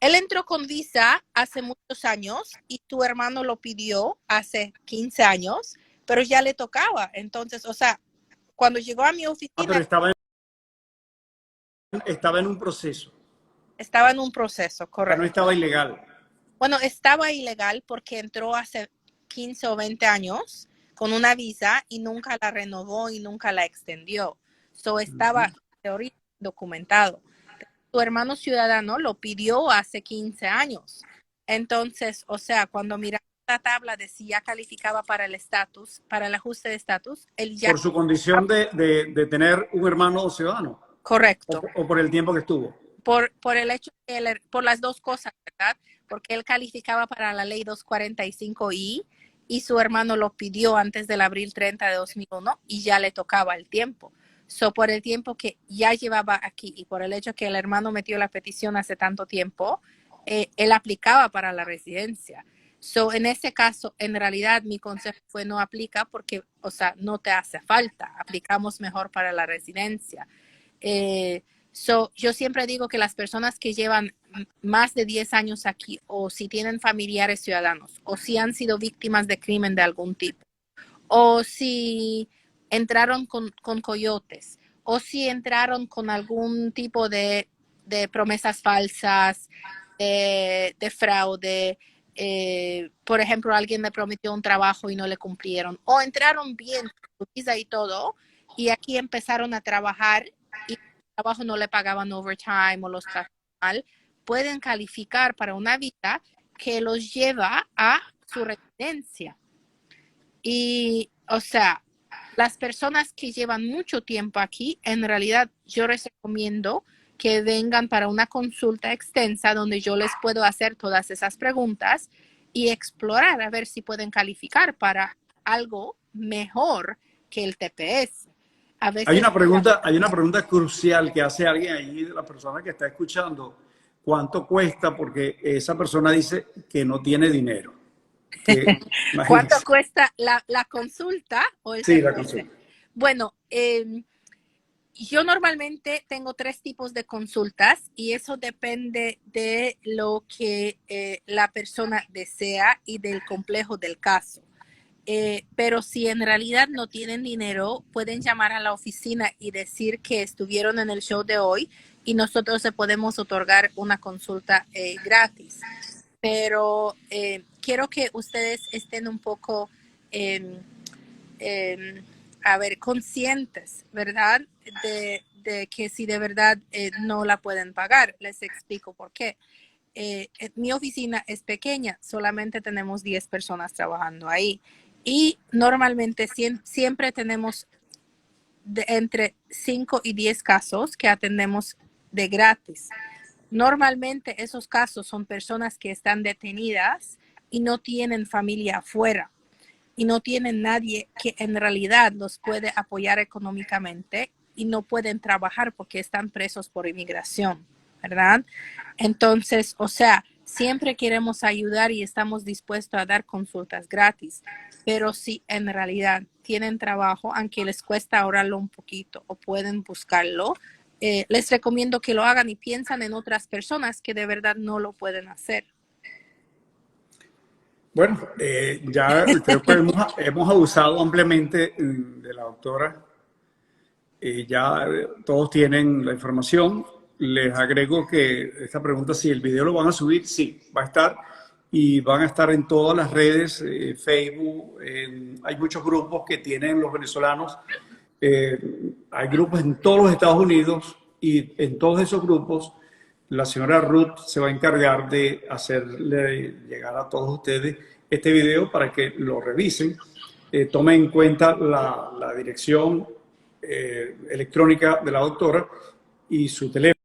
Él entró con visa hace muchos años y tu hermano lo pidió hace 15 años, pero ya le tocaba. Entonces, o sea, cuando llegó a mi oficina... pero estaba en un proceso. Estaba en un proceso, correcto. No estaba ilegal. Bueno, estaba ilegal porque entró hace 15 o 20 años con una visa y nunca la renovó y nunca la extendió. So, estaba en teoría documentado. Tu hermano ciudadano lo pidió hace 15 años. Entonces, o sea, cuando miramos la tabla de si ya calificaba para el estatus, para el ajuste de estatus, él ya... Por su condición de tener un hermano ciudadano. Correcto. O por el tiempo que estuvo. Por el hecho que por las dos cosas, ¿verdad? Porque él calificaba para la ley 245I y su hermano lo pidió antes del abril 30 de 2001 y ya le tocaba el tiempo. So, por el tiempo que ya llevaba aquí y por el hecho que el hermano metió la petición hace tanto tiempo, él aplicaba para la residencia. So, en ese caso, en realidad, mi consejo fue no aplica porque, o sea, no te hace falta. Aplicamos mejor para la residencia. Yo siempre digo que las personas que llevan más de 10 años aquí o si tienen familiares ciudadanos o si han sido víctimas de crimen de algún tipo o si entraron con coyotes o si entraron con algún tipo de promesas falsas, de fraude, por ejemplo, alguien le prometió un trabajo y no le cumplieron o entraron bien con su visa y todo y aquí empezaron a trabajar y el trabajo no le pagaban overtime o los trataban mal, pueden calificar para una visa que los lleva a su residencia. Y, o sea, las personas que llevan mucho tiempo aquí, en realidad yo les recomiendo que vengan para una consulta extensa donde yo les puedo hacer todas esas preguntas y explorar a ver si pueden calificar para algo mejor que el TPS. A veces, hay una pregunta crucial que hace alguien ahí, de la persona que está escuchando. ¿Cuánto cuesta? Porque esa persona dice que no tiene dinero. ¿Cuánto cuesta la consulta? O el sí, la consulta. Bueno, yo normalmente tengo 3 tipos de consultas y eso depende de lo que la persona desea y del complejo del caso. Pero si en realidad no tienen dinero, pueden llamar a la oficina y decir que estuvieron en el show de hoy y nosotros le podemos otorgar una consulta gratis. Pero quiero que ustedes estén un poco, conscientes, ¿verdad? De que si de verdad no la pueden pagar. Les explico por qué. Mi oficina es pequeña, solamente tenemos 10 personas trabajando ahí. Y normalmente siempre tenemos entre 5 y 10 casos que atendemos de gratis. Normalmente esos casos son personas que están detenidas y no tienen familia afuera y no tienen nadie que en realidad los puede apoyar económicamente y no pueden trabajar porque están presos por inmigración, ¿verdad? Entonces, o sea, Siempre queremos ayudar y estamos dispuestos a dar consultas gratis, pero si en realidad tienen trabajo, aunque les cuesta ahorrarlo un poquito o pueden buscarlo, les recomiendo que lo hagan y piensan en otras personas que de verdad no lo pueden hacer. Bueno, ya creo que hemos abusado ampliamente de la doctora. Ya todos tienen la información. Les agrego que esta pregunta, si el video lo van a subir, sí, va a estar. Y van a estar en todas las redes, Facebook. Hay muchos grupos que tienen los venezolanos. Hay grupos en todos los Estados Unidos y en todos esos grupos la señora Ruth se va a encargar de hacerle llegar a todos ustedes este video para que lo revisen. Tomen en cuenta la dirección electrónica de la doctora y su teléfono.